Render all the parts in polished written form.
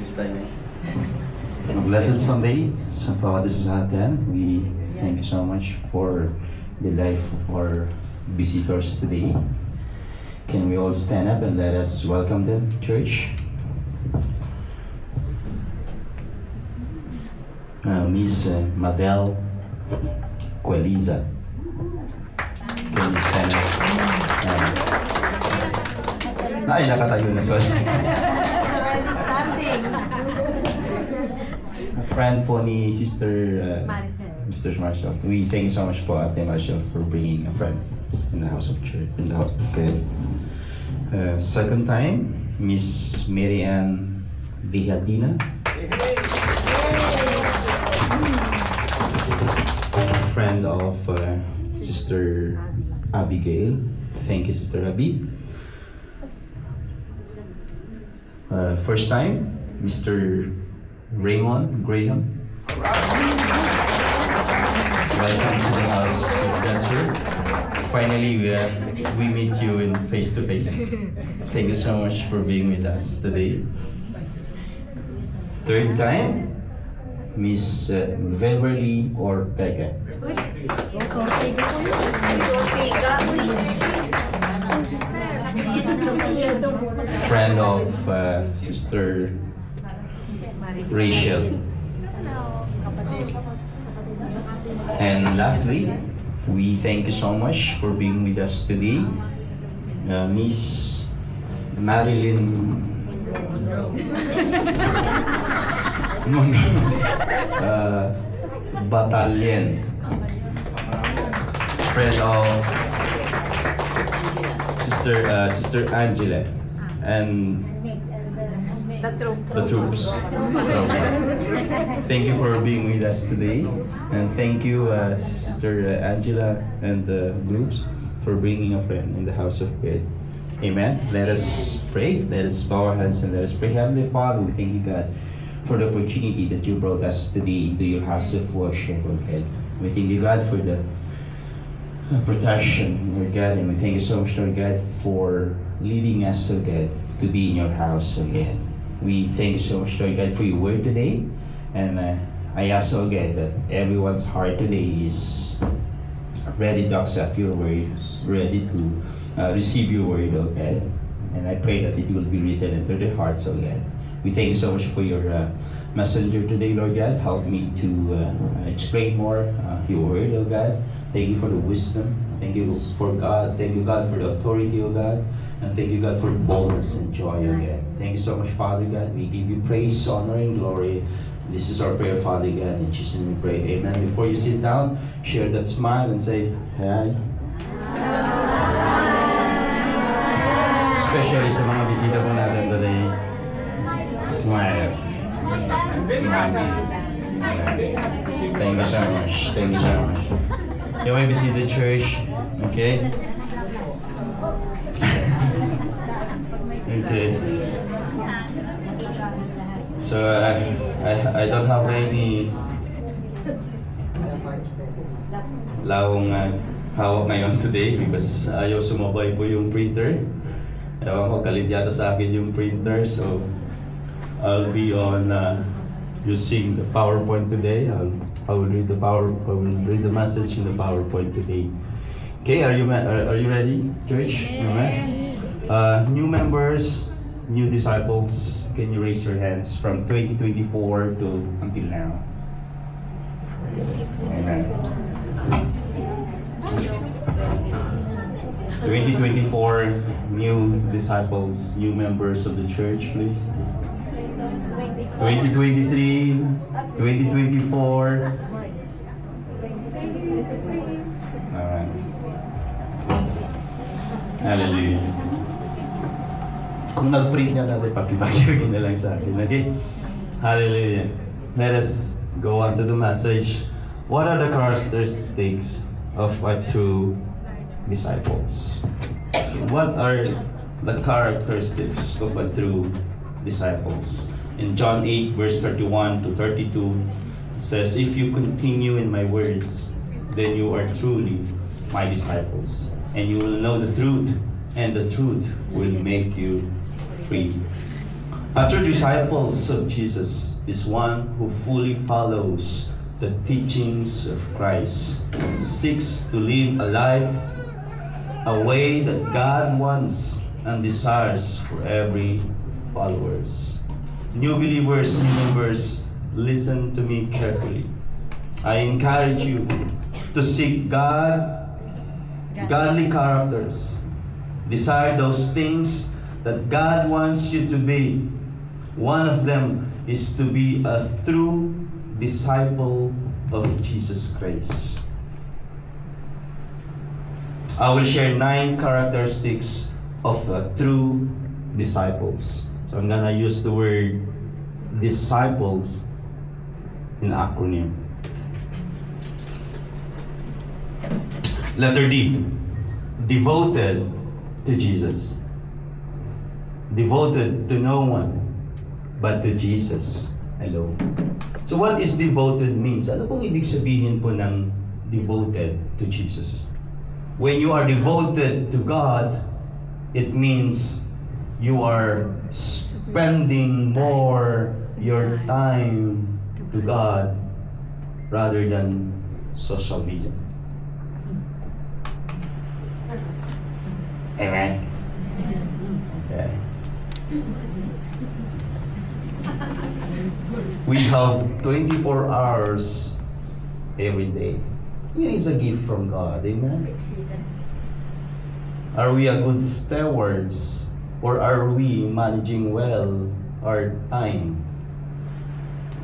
This time eh. Blessed Sunday sa bawat isa sa atin. We thank you so much for the life of our visitors today. Can we all stand up and let us welcome them, church? Miss Mabel Queliza. Can you stand up? Ay, nakatayo na, sorry. Already standing. Friend po ni Sister Maricel. Mr. Marshall. We thank you so much po, Ate Marshall, for bringing a friend in the house of church. In the house. Okay. Second time, Miss Mary Ann Vihadina. Friend of Sister Abigail. Thank you, Sister Abi. First time, Mr. Raymond Graham. Welcome to the house of Dancer. Finally, we meet you in face to face. Thank you so much for being with us today. Third time, Miss Beverly Ortega. Friend of Sister Rachel. And lastly, we thank you so much for being with us today, Miss Marilyn Batalyon, friend of Sister Angela and the troops. Thank you for being with us today, and thank you, Sister Angela and the groups, for bringing a friend in the house of God. Amen. Let us pray. Let us bow our heads and let us pray. Heavenly Father, we thank you, God, for the opportunity that you brought us today into your house of worship, Lord God. We thank you, God, for the protection, Lord God, and we thank you so much, Lord God, for leading us, Lord God, to be in your house, Lord God. We thank you so much, Lord God, for your word today, and I ask, Lord God, that everyone's heart today is ready to accept your word, ready to receive your word, Lord God, and I pray that it will be written into their hearts, Lord God. We thank you so much for your messenger today, Lord God. Help me to explain more your word, oh God. Thank you for the wisdom. Thank you for God. Thank you, God, for the authority, oh God. And thank you, God, for boldness and joy, oh God. Thank you so much, Father God. We give you praise, honor, and glory. This is our prayer, Father God. In Jesus' name we pray. Amen. Before you sit down, share that smile and say, hi. Especially sa mga bisita po natin today. Smile. Smile. Thank you so much. Thank you so much. You may be seated, church. Okay? Okay. So, I don't have any lawong hawak ngayon today because ayaw sumabay po yung printer. Ewan ko, galit yata sa akin yung printer. So, I'll be on using the PowerPoint today. I will read the message in the PowerPoint today. Okay, are you ready, church? Amen. New members, new disciples, can you raise your hands from 2024 to until now? Amen. 2024 new disciples, new members of the church, please. 2023, 2024. Alright. Hallelujah. Kung nag-print niya natin, pakibagay na lang sa akin. Okay? Hallelujah. Let us go on to the message. What are the characteristics of a true disciples? What are the characteristics of a true disciples? In John 8, verse 31 to 32, it says, "If you continue in my words, then you are truly my disciples, and you will know the truth, and the truth will make you free." A true disciples of Jesus is one who fully follows the teachings of Christ, seeks to live a life, a way that God wants and desires for every followers. New believers, new members, listen to me carefully. I encourage you to seek godly characters. Desire those things that God wants you to be. One of them is to be a true disciple of Jesus Christ. I will share 9 characteristics of true disciples. So I'm gonna use the word disciples in acronym. Letter D, devoted to Jesus. Devoted to no one but to Jesus alone. So what is devoted means? Ano pong ibig sabihin po ng devoted to Jesus? When you are devoted to God, it means you are spending more your time to God rather than social media. Amen? Okay. We have 24 hours every day. It is a gift from God. Amen? Are we a good stewards, or are we managing well our time?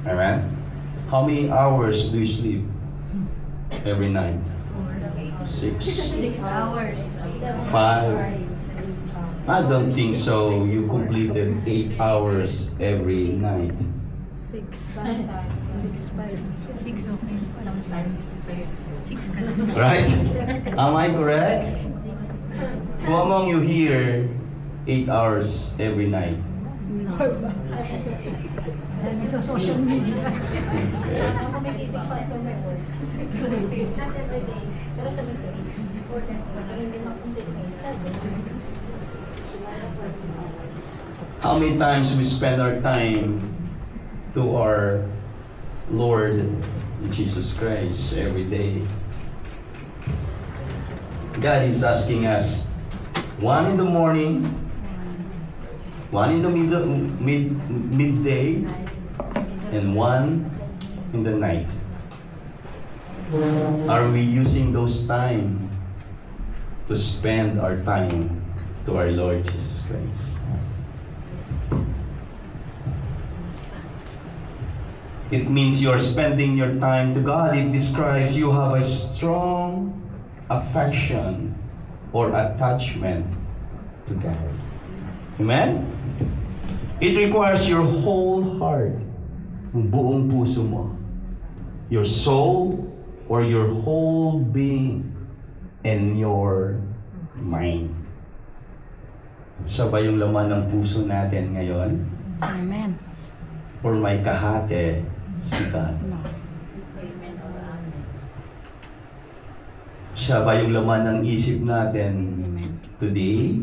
Amen? How many hours do you sleep every night? 6. 6 hours. 5. I don't think so. You completed 8 hours every night. 6. 6, 5. 6, okay. 6 ka lang. Right? Am I correct? Who among you here 8 hours every night? No. Sa social media. Okay. Ako may gising pa ito na work. Not every day. Pero sa mga important ko na hindi makumplit may isa. How many times we spend our time to our Lord Jesus Christ every day? God is asking us 1 in the morning, 1 in the midday, and 1 in the night. Are we using those time to spend our time to our Lord Jesus Christ? It means you're spending your time to God. It describes you have a strong affection or attachment to God. Amen? It requires your whole heart, yung buong puso mo, your soul or your whole being and your mind. Siya ba yung laman ng puso natin ngayon? Amen. Or may kahate si God? Siya ba yung laman ng isip natin today?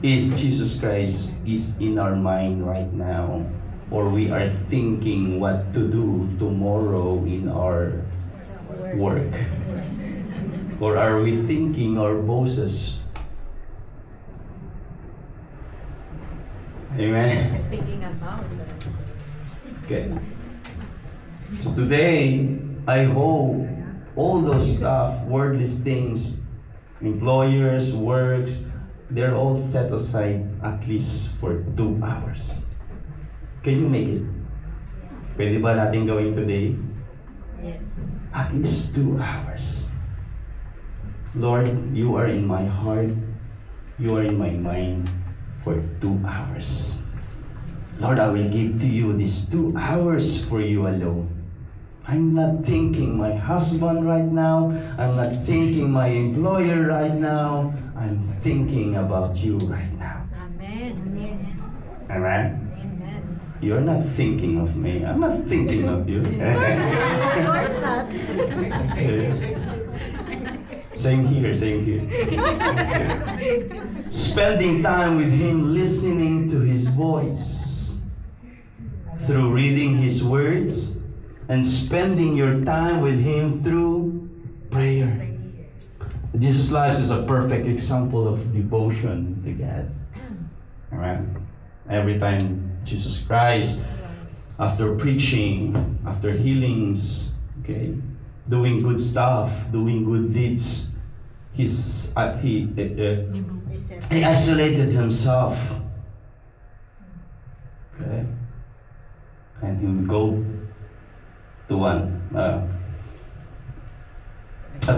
Is Jesus Christ is in our mind right now? Or we are thinking what to do tomorrow in our work? Or are we thinking our bosses? Amen? Thinking about it. Okay. So today, I hope all those stuff, worldly things, employers, works, they're all set aside at least for 2 hours. Can you make it? Pwede ba natin gawin today? Yes. At least 2 hours. Lord, you are in my heart. You are in my mind for 2 hours. Lord, I will give to you these 2 hours for you alone. I'm not thinking my husband right now. I'm not thinking my employer right now. I'm thinking about you right now. Amen. Amen? Amen. You're not thinking of me. I'm not thinking of you. Of course not. Same here, same here. Spending time with Him, listening to His voice. through reading His words and spending your time with Him through prayer. Jesus' life is a perfect example of devotion to God. Alright? Every time Jesus Christ, after preaching, after healings, okay, doing good stuff, doing good deeds, he isolated himself. Okay? And he would go to a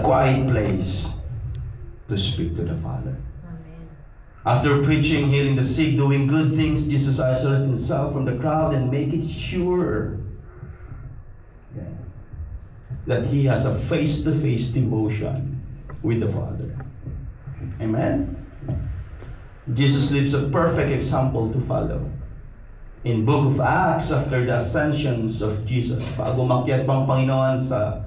quiet place to speak to the Father. Amen. After preaching, healing the sick, doing good things, Jesus isolated himself from the crowd and making sure that he has a face-to-face devotion with the Father. Amen? Jesus lives a perfect example to follow. In Book of Acts, after the ascensions of Jesus, bago umakyat pa ang Panginoon sa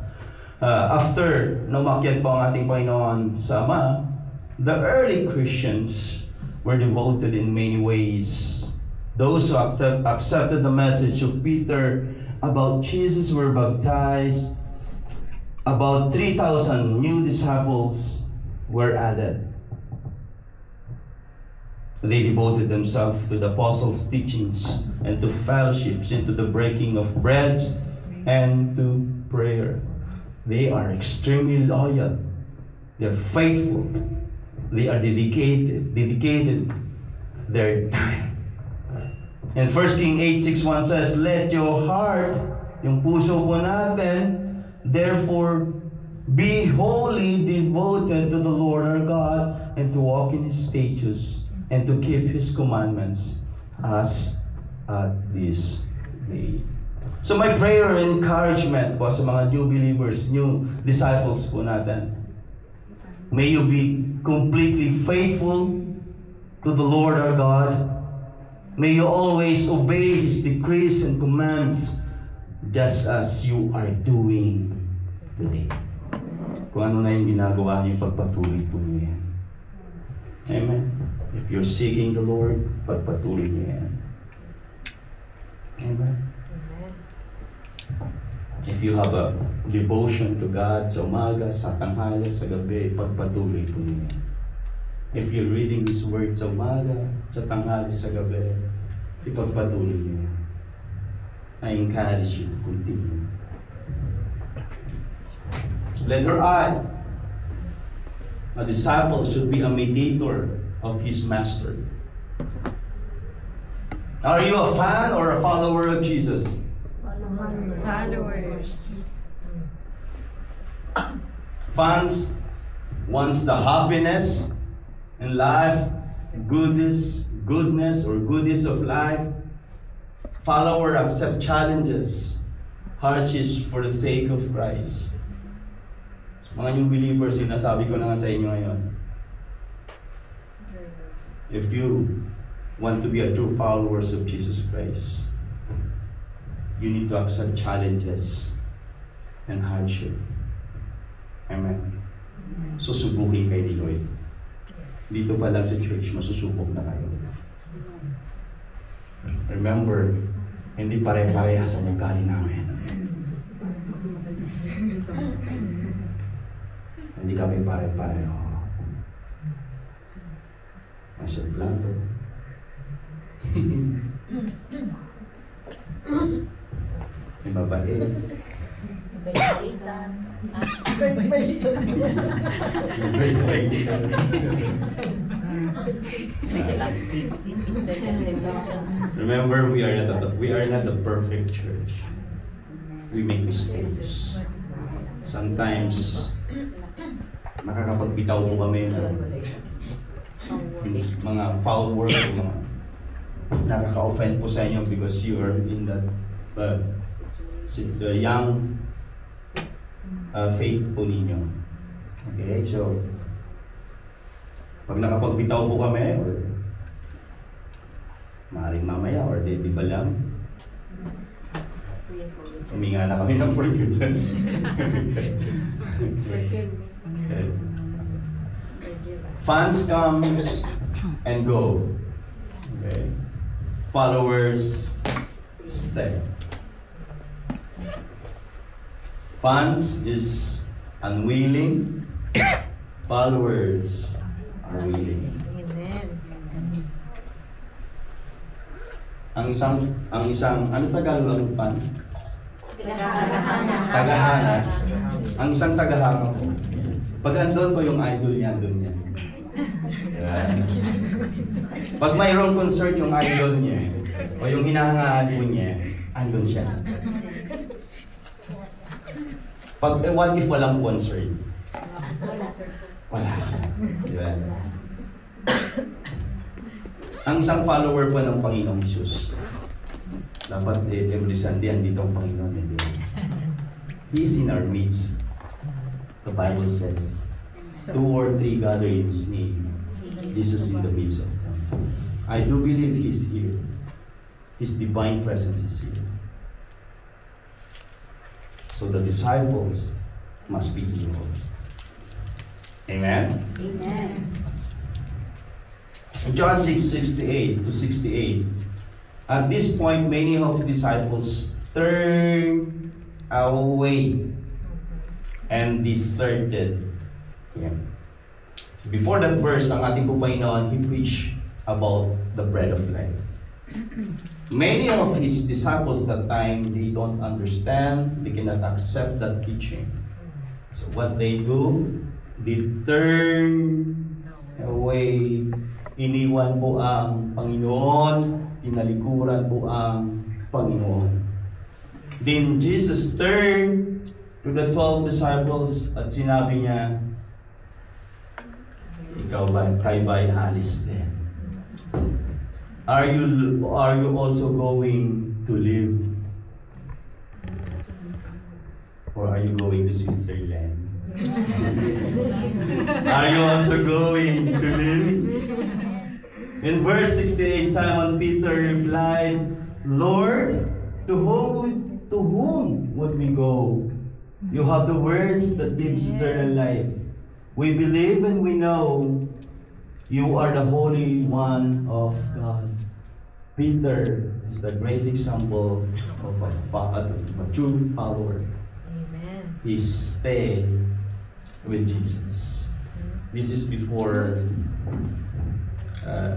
after umakyat pa ang ating Panginoon sa Ama, the early Christians were devoted in many ways. Those who accepted the message of Peter about Jesus were baptized. About 3,000 new disciples were added. They devoted themselves to the apostles' teachings and to fellowships, and to the breaking of breads and to prayer. They are extremely loyal. They are faithful. They are dedicated their time. And 1 Kings 8:6-1 says, "Let your heart," yung puso po natin, "therefore be wholly devoted to the Lord our God, and to walk in His statutes, and to keep His commandments as at this day." So my prayer and encouragement po sa mga new believers, new disciples po natin, may you be completely faithful to the Lord our God. May you always obey His decrees and commands, just as you are doing today. Kung ano na yung ginagawa niyo, pagpatuloy po niyo yan. Amen. If you're seeking the Lord, pagpatuloy niyo yan. Amen. If you have a devotion to God sa umaga, sa tanghali, sa gabi, pagpatuloy po niyo yan. If you're reading His Word sa umaga, sa tanghali, sa gabi, ipagpatuloy niyo yan. I encourage you to continue. Letter I. A disciple should be a imitator of his master. Are you a fan or a follower of Jesus? Followers. Fans wants the happiness in life, goodness of life. Follower accept challenges, hardships for the sake of Christ. Mga new believers, sinasabi ko na nga sa inyo ngayon. If you want to be a true followers of Jesus Christ, you need to accept challenges and hardship. Amen. Susubukin kayo ni Lord. Dito pa lang sa church, masusubok na kayo. Remember, hindi pare-parehas ang ugali namin. Hindi kami pare-pareho. Masya plato. May babae. Remember, we are not the perfect church. We make mistakes. Sometimes nakakapagbitaw po kami ng mga foul words, mga nakaka-offend po sa inyo because you are in that the young faith po ninyo. Okay, so pag nakapagbitaw po kami, or maaaring mamaya, or di ba lang, huminga na kami ng forgiveness. Okay. Fans comes and go. Okay. Followers step. Fans is unwilling, followers are willing. Amen. Ang isang, ano Tagalog ang fan? Tagahanga. Tagahanga. Ang isang tagahanga po. Pag andun po yung idol niya, andun niya. Diba? Pag mayroong concert yung idol niya, o yung hinahangaan po niya, andun siya. Pag, what if walang concert? Wala, sir. Wala siya. Diba? Ang isang follower po ng Panginoong Jesus, dapat every Sunday andito ang Panginoon. He is in our midst. The Bible says, 2 or 3 gather in His name, Jesus in the midst of them. I do believe He is here. His divine presence is here. So the disciples must be healed. Amen? Amen. In John 6:68 to 68, at this point, many of the disciples turned away and deserted Him. Before that verse, ang ating Panginoon, He preached about the bread of life. Many of His disciples that time, they don't understand, they cannot accept that teaching. So what they do, they turn away. Iniwan po ang Panginoon, tinalikuran po ang Panginoon. Then Jesus turned to the 12 disciples at sinabi niya, ikaw ba, kayo ba'y alis din? Are you also going to live? Or are you going to Switzerland? Are you also going to live? In verse 68, Simon Peter replied, Lord, to whom would we go? You have the words that gives eternal life. We believe and we know you are the Holy One of God. Peter is the great example of a true follower. Amen. He stayed with Jesus. This is before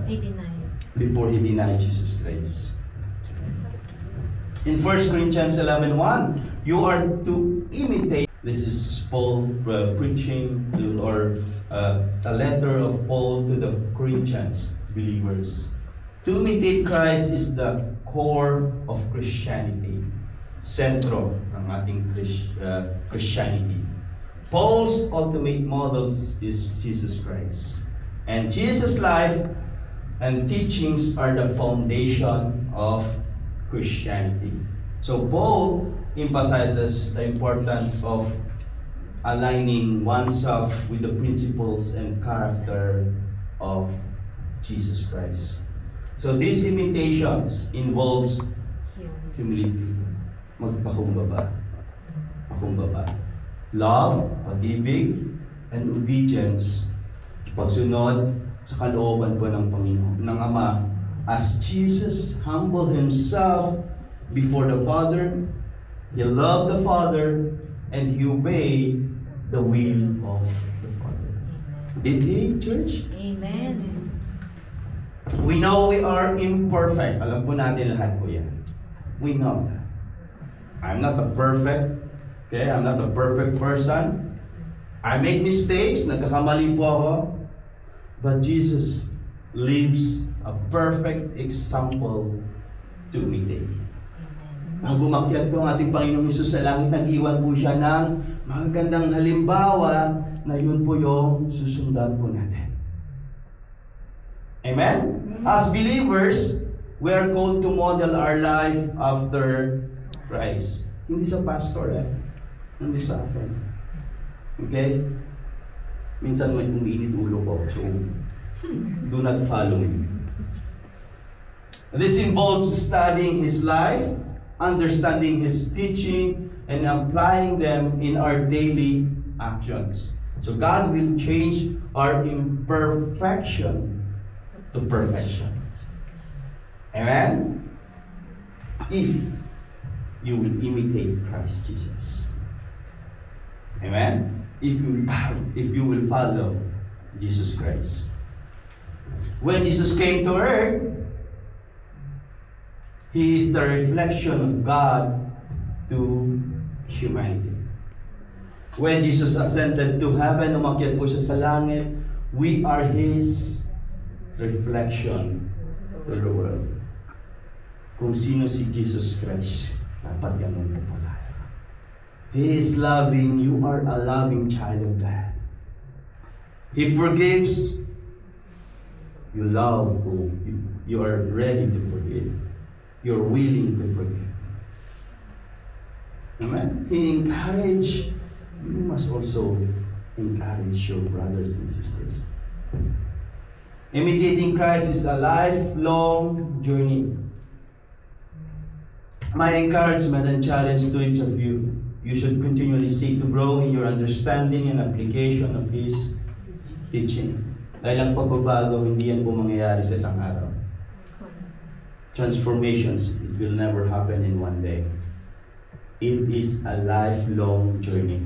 He denied. before he denied Jesus Christ. In 1 Corinthians 11:1, you are to imitate. This is Paul preaching to, or a letter of Paul to the Corinthians believers. To imitate Christ is the core of Christianity. Sentro ng ating Christianity. Paul's ultimate models is Jesus Christ. And Jesus' life and teachings are the foundation of Christianity. So Paul emphasizes the importance of aligning oneself with the principles and character of Jesus Christ. So these imitations involves humility, magpakumbaba, love, pag-ibig, and obedience, pagsunod sa kalooban po ng Panginoon, ng Ama. As Jesus humbled Himself before the Father, He loved the Father, and He obeyed the will of the Father. Did He, church? Amen. We know we are imperfect. Alam po natin lahat po yan. We know that. I'm not a perfect, okay? I'm not a perfect person. I make mistakes, nagkakamali po ako. But Jesus lives a perfect example to imitate. Bago umakyat po ang ating Panginoong Hesus sa langit, nag-iwan po siya ng magagandang halimbawa na yun po yung susundan po natin. Amen? As believers, we are called to model our life after Christ. Hindi sa pastor, hindi sa akin. Okay? Minsan may umiinit ulo ko, so do not follow me. This involves studying His life, understanding His teaching, and applying them in our daily actions. So God will change our imperfection to perfection. Amen? if you will imitate Christ Jesus. Amen? If you will follow Jesus Christ. When Jesus came to earth, He is the reflection of God to humanity. When Jesus ascended to heaven, umakyat po siya sa langit, we are His reflection to the world. Kung sino si Jesus Christ, dapat ganun po pala. He is loving, you are a loving child of God. He forgives, you love, you are ready to forgive. You're willing to forgive. Amen? He encourages, you must also encourage your brothers and sisters. Imitating Christ is a lifelong journey. My encouragement and challenge to each of you, you should continually seek to grow in your understanding and application of His teaching. Dahil ang pagbabago, hindi yan po mangyayari sa isang araw. Transformations, it will never happen in one day. It is a lifelong journey.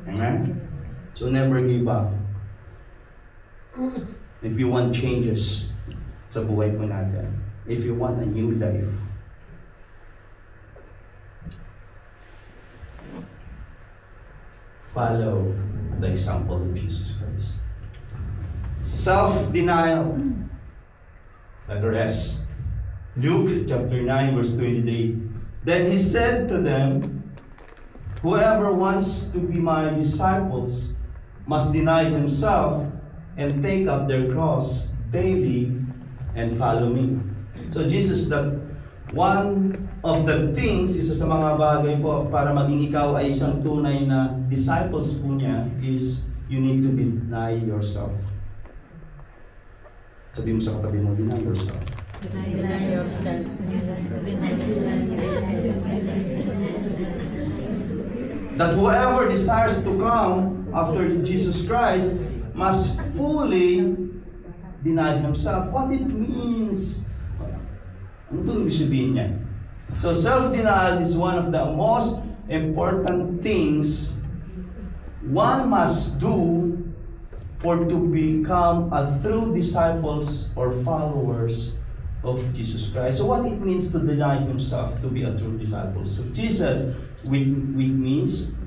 Amen? So never give up. If you want changes sa buhay po natin, if you want a new life, follow the example of Jesus Christ. Self-denial. Letter S. Luke chapter 9 verse 23. Then He said to them, whoever wants to be my disciples must deny himself and take up their cross daily and follow me. So Jesus, that one of the things, isa sa mga bagay po para maging ikaw ay isang tunay na disciples po niya is you need to deny yourself. Sabi mo sa katabi mo, deny yourself. Deny yourself. That whoever desires to come after Jesus Christ must fully deny himself. What it means? Ano itong ibig sabihin niya? So self-denial is one of the most important things one must do for to become a true disciples or followers of Jesus Christ. So what it means to deny himself to be a true disciple? So Jesus, which means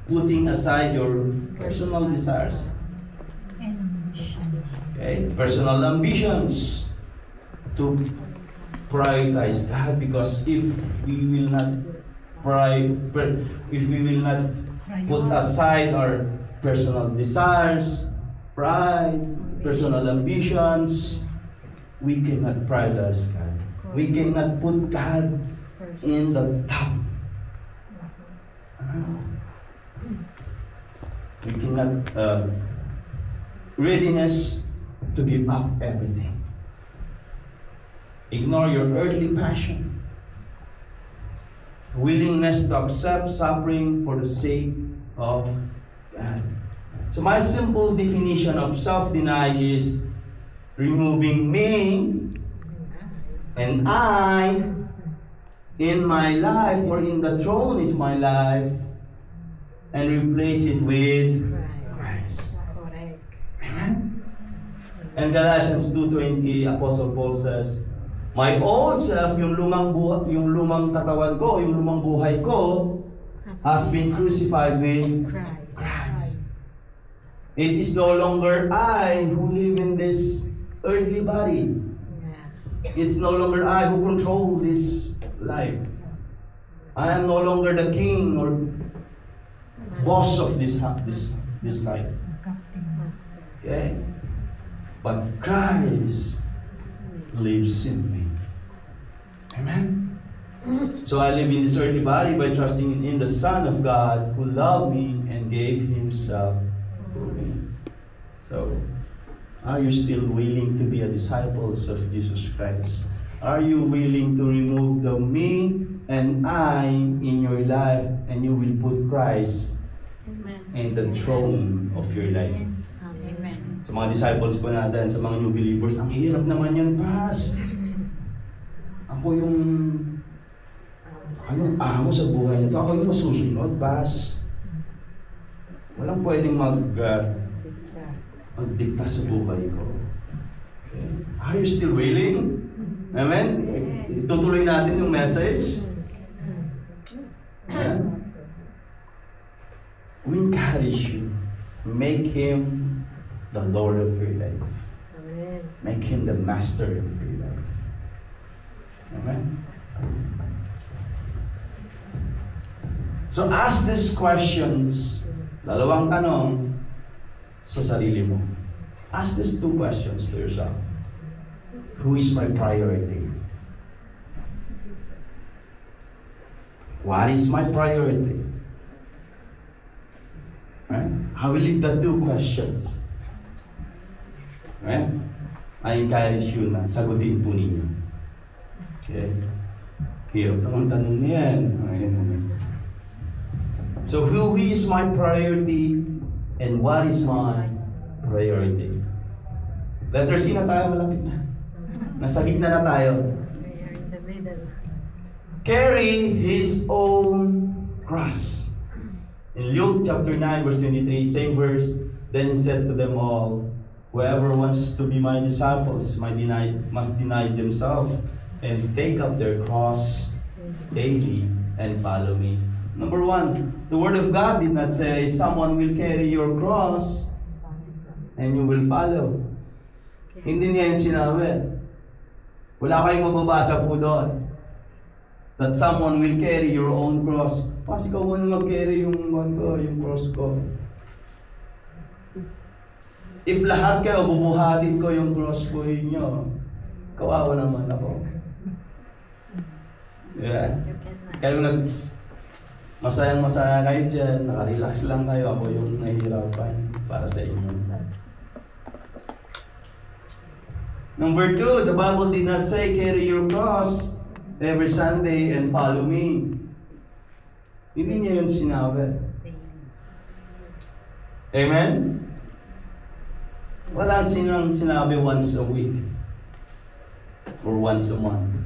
putting aside your personal desires. Okay? Personal ambitions to prioritize God, because if we will not put aside our personal desires, pride, personal ambitions, we cannot prioritize God. We cannot put God in the top. We cannot readiness to give up everything. Ignore your earthly passion. Willingness to accept suffering for the sake of God. So my simple definition of self-denial is removing me and I in my life or in the throne of my life and replace it with Christ. Correct. Amen? And Galatians 2:20, Apostle Paul says, my old self, yung lumang katawan ko, yung lumang buhay ko, has been crucified with Christ. It is no longer I who live in this earthly body. It's no longer I who control this life. I am no longer the king or boss of this life. Okay? But Christ lives in me. Amen? So I live in this earthly body by trusting in the Son of God who loved me and gave Himself for me. So, are you still willing to be a disciple of Jesus Christ? Are you willing to remove the me and I in your life and you will put Christ in the throne of your life? Amen. Sa mga disciples po natin, sa mga new believers, ang hirap naman yun, Pas. Ako yung amo sa buhay nito. Ako yung masusunod, boss. Walang pwedeng magdikta sa buhay ko. Okay. Are you still willing? Amen? Itutuloy natin yung message. Amen? We encourage you. Make Him the Lord of your life. Amen. Make Him the master of your life. Amen? So ask these questions. Dalawang tanong sa sarili mo. Ask these two questions to yourself. Who is my priority? What is my priority? Right? I will leave the two questions. Right? I encourage you na sagutin po ninyo. Okay? Hirap naman tanong niyan. So who is my priority and what is my priority? Letter C na tayo, malapit na. Nasa gitna na tayo. We are in the middle. Carry his own cross. In Luke chapter 9 verse 23, same verse, then he said to them all, whoever wants to be my disciples must deny themselves and take up their cross daily and follow me. Number one, the Word of God did not say someone will carry your cross and you will follow. Hindi niya yun sinabi. Wala kayong mababasa po doon. That someone will carry your own cross. Pas ikaw muna mag-carry yung cross ko. If lahat kayo bubuhatin ko yung cross ko inyo, kawawa naman ako. Yeah. You cannot. Kayo masayang-masaya kayo dyan, nakarelax lang kayo, ako yung nahihirapan para sa inyo. Number 2, the Bible did not say carry your cross every Sunday and follow me. Hindi niya yun sinabi. Amen? Wala sinang sinabi once a week or once a month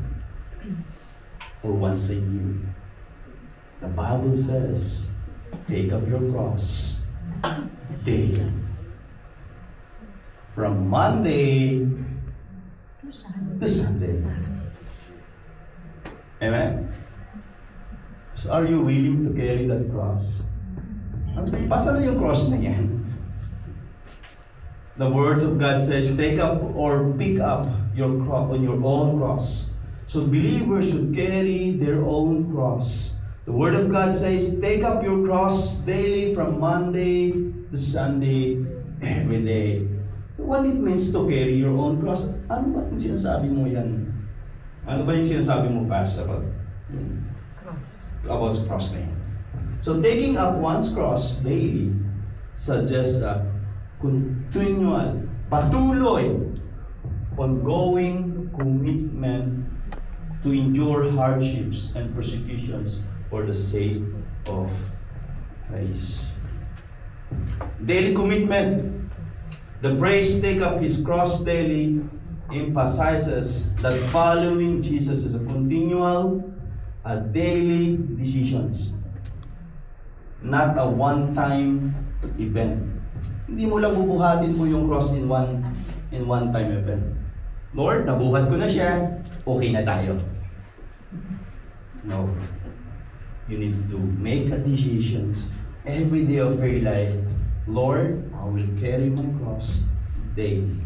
or once a year. The Bible says, take up your cross daily. From Monday to Sunday. Amen? So are you willing to carry that cross? Pasa na yung cross na yan. The words of God says, take up or pick up your cross on your own cross. So believers should carry their own cross. The Word of God says, take up your cross daily from Monday to Sunday, every day. What it means to carry your own cross? Ano ba yung sinasabi mo yan? Ano ba yung sinasabi mo, Pastor, about cross na yan? So taking up one's cross daily suggests a continual, patuloy, ongoing commitment to endure hardships and persecutions for the sake of Christ. Daily commitment. The phrase take up his cross daily emphasizes that following Jesus is a continual, a daily decisions, not a one-time event. Hindi mo lang bubuhatin po yung cross in one-time event. Lord, nabuhat ko na siya, okay na tayo. No. You need to make a decisions every day of your life. Lord, I will carry my cross daily.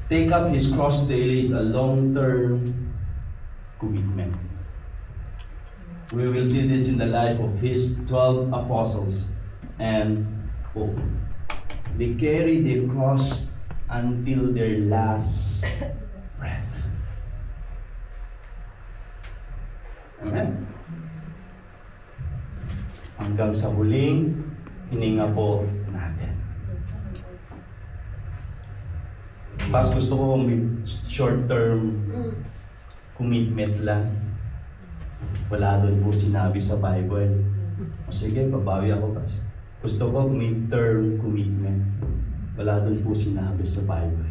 Take up his cross daily is a long-term commitment. We will see this in the life of his 12 apostles and Pope. They carry their cross until their last breath. Amen? Hanggang sa huling hininga po natin. Mas gusto ko may short-term commitment lang. Wala doon po sinabi sa Bible. O sige, babawi ako pas. Gusto ko mid-term commitment. Wala doon po sinabi sa Bible.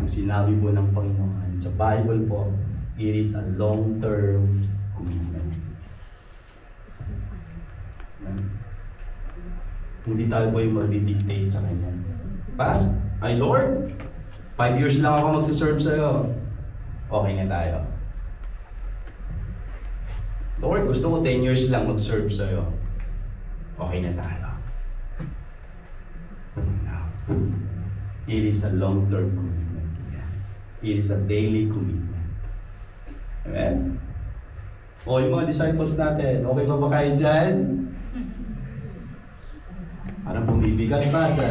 Ang sinabi po ng Panginoon sa Bible po, it is a long-term commitment. Hindi tayo po yung mag-dictate sa Kanya. Pas, ay Lord, 5 years lang ako magsaserve sa'yo. Okay na tayo. Lord, gusto ko 10 years lang mag-serve sa'yo. Okay na tayo. Now, it is a long-term commitment. It is a daily commitment. Amen? O, yung mga disciples natin, okay pa ba kayo dyan? Parang bumibigat pa sa...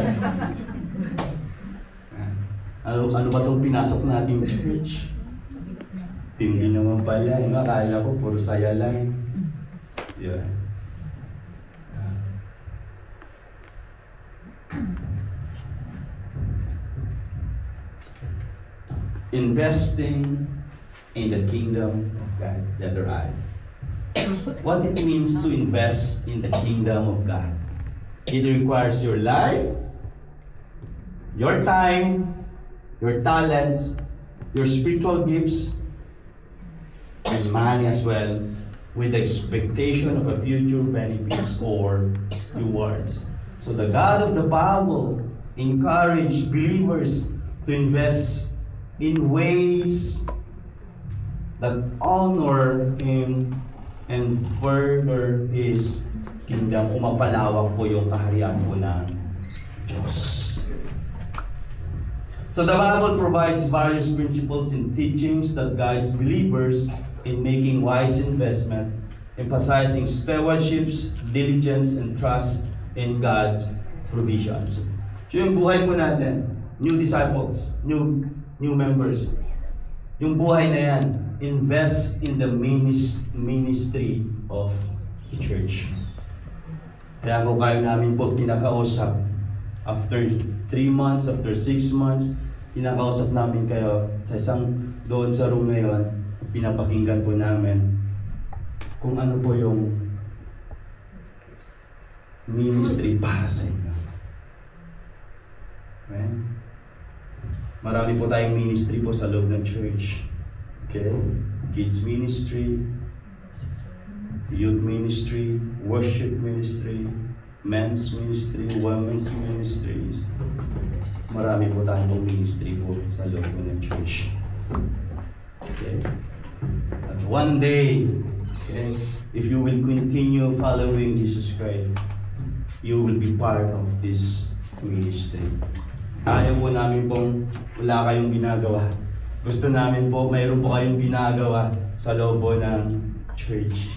Ano ba itong pinasok nating church? Hindi naman pala. Akala ko puro saya lang. Yeah. Investing in the kingdom of God. Letter I. What it means to invest in the kingdom of God. It requires your life, your time, your talents, your spiritual gifts, and money as well, with the expectation of a future benefits or rewards. So the God of the Bible encouraged believers to invest in ways that honor Him and further His kingdom. Umapalawak po yung kaharian po ng Diyos. So the Bible provides various principles and teachings that guides believers in making wise investment, emphasizing stewardships, diligence, and trust in God's provisions. So yung buhay po natin, new disciples, new members, yung buhay na yan, invest in the ministry of the church. Kaya kung kayo namin po kinakausap, after 3 months, after 6 months, kinakausap namin kayo sa isang doon sa room na yun, pinapakinggan po namin kung ano po yung ministry para sa inyo. Okay? Marami po tayong ministry po sa loob ng church. Okay? Kids ministry, youth ministry, worship ministry, men's ministry, women's ministries. Marami po tayong ministry po sa loob ng church. Okay? At one day, okay, if you will continue following Jesus Christ, you will be part of this ministry. Ayaw po namin pong wala kayong ginagawa. Gusto namin po, mayroon po kayong ginagawa sa loob po ng church.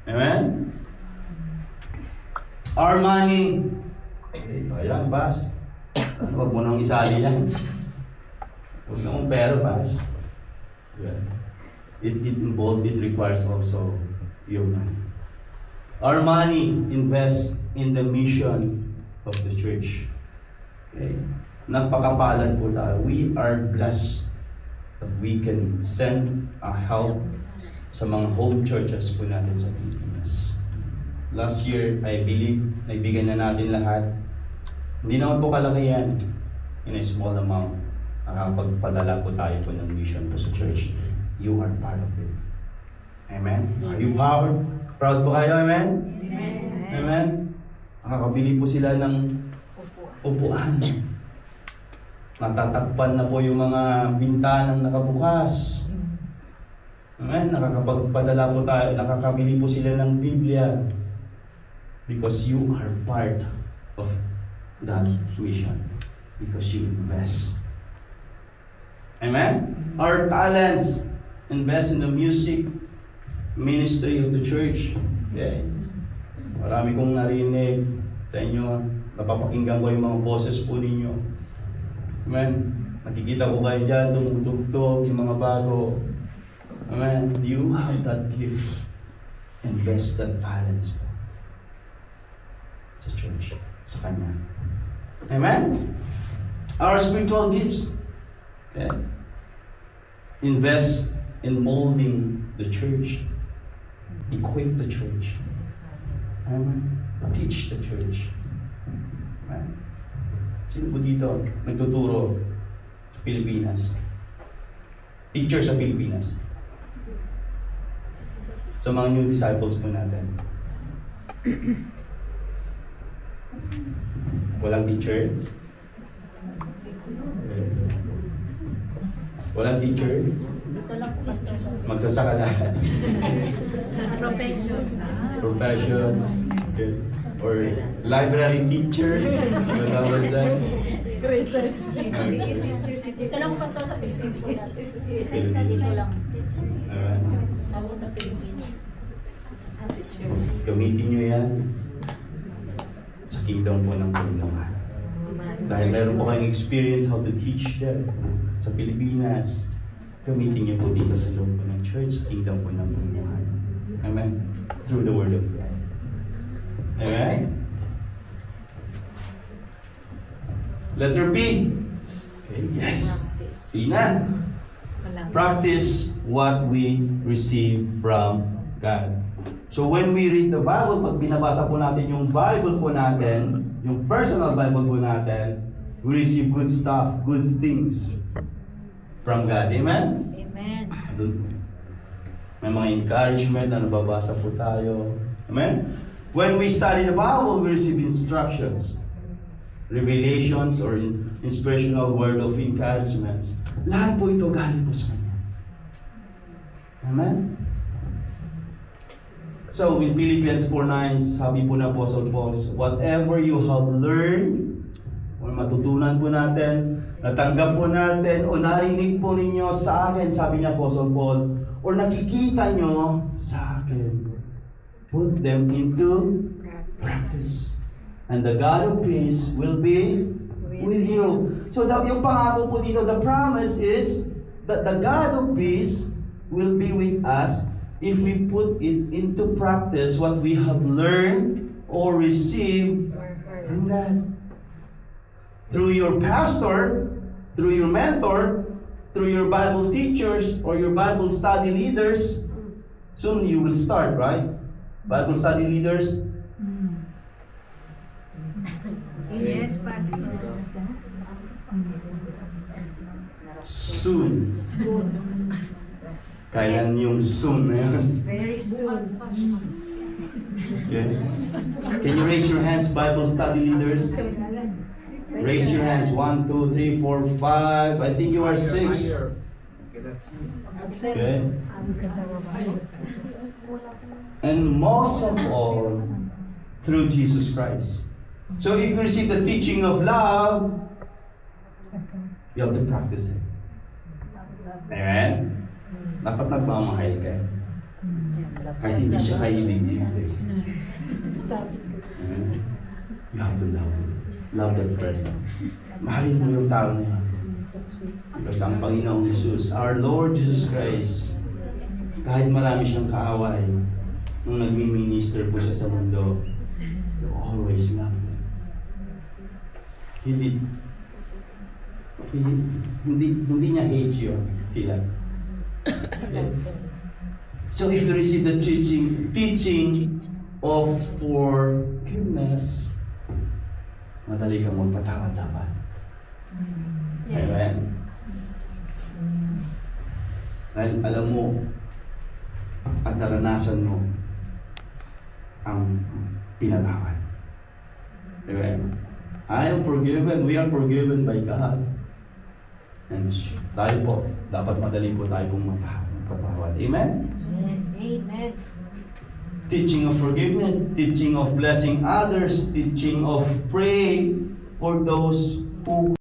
Amen? Our money. Okay, ayan, Bas. Huwag mo nang isali yan. Huwag na mong pera, Bas. Yeah. It requires also your money. Our money invest in the mission of the church. Okay? Napakapalad po tayo. We are blessed that we can send a help sa mga home churches po natin sa Pilipinas. Last year, I believe, naibigay na natin lahat. Hindi naman po kalaki yan. In a small amount. Nakapagpadala po tayo po ng mission po sa church. You are part of it. Amen? Are you proud? Proud po kayo, amen? Amen. Amen? Nakakabili po sila ng upuan. Natatakpan na po yung mga bintanang nakabukas. Amen? Nakakapagpadala po tayo, nakakabili po sila ng Biblia. Because you are part of that mission. Because you invest. Amen? Our talents, invest in the music ministry of the church. Okay. Marami kong narinig sa inyo. Napapakinggan ko yung mga boses po ninyo. Amen? Nakikita ko kayo dyan, tumutugtog, yung mga bago. Amen? You have that gift. Invest that talents sa church, sa Kanya. Amen? Our spiritual gifts. Okay. Invest in molding the church. Equip the church. Amen? Teach the church. Amen? Sino po dito nagtuturo Pilipinas. Teacher sa Pilipinas. Sa mga new disciples po natin. Walang teacher? Walang teacher? Dito lang po, Pastor. Magsasaka lahat. Profession. Professions. Okay. Or library teacher. Wala ba dyan? Dito lang po, Pastor, sa Philippines po natin. Philippines. Dito lang. Alright. Tawag na Philippines. Gamitin nyo yan sa kingdom po ng Panginoon. Dahil meron po kayong experience how to teach them sa Pilipinas, gamitin niyo po dito sa loob po ng church, kingdom po ng Panginoon. Amen? Through the Word of God. Amen? Letter B. Okay, yes. C na. Practice what we receive from God. So when we read the Bible, pag binabasa po natin yung Bible po natin, yung personal Bible po natin, we receive good stuff, good things from God. Amen? Amen. May mga encouragement na nababasa po tayo. Amen? When we study the Bible, we receive instructions, revelations, or inspirational word of encouragements. Lahat po ito galing po sa Kanya. Amen? So, in Philippians 4:9, sabi po na Apostle Paul, whatever you have learned, o matutunan po natin, natanggap po natin, o narinig po ninyo sa akin, sabi niya Apostle Paul, or nakikita nyo sa akin, put them into practice. And the God of peace will be with you. So, yung pangako po dito, the promise is that the God of peace will be with us if we put it into practice what we have learned or received from God. Through your pastor, through your mentor, through your Bible teachers or your Bible study leaders, soon you will start, right? Bible study leaders. Yes, Pastor. Soon. Kailan yung soon na yun? Very soon. Okay. Can you raise your hands, Bible study leaders? Raise your hands. 1, 2, 3, 4, 5. I think you are 6. Okay. And most of all, through Jesus Christ. So if you receive the teaching of love, you have to practice it. Amen? Dapat nagmamahal ka. Kahit hindi siya kaibig-ibig. You have to love. Love that person. Mahalin mo yung tao na yan. Because ang Panginoong Jesus, our Lord Jesus Christ, kahit marami siyang kaaway, nung nagmi-minister po siya sa mundo, you always love them. Hindi niya hate you sila. So if you receive the teaching of forgiveness, madali kang magpatawad dapat. Amen? Dahil alam mo at naranasan mo ang pinatawad. Amen? I am forgiven. We are forgiven by God. And tayo po, dapat madali po tayo pong magpatawad. Amen? Amen. Teaching of forgiveness, teaching of blessing others, teaching of praying for those who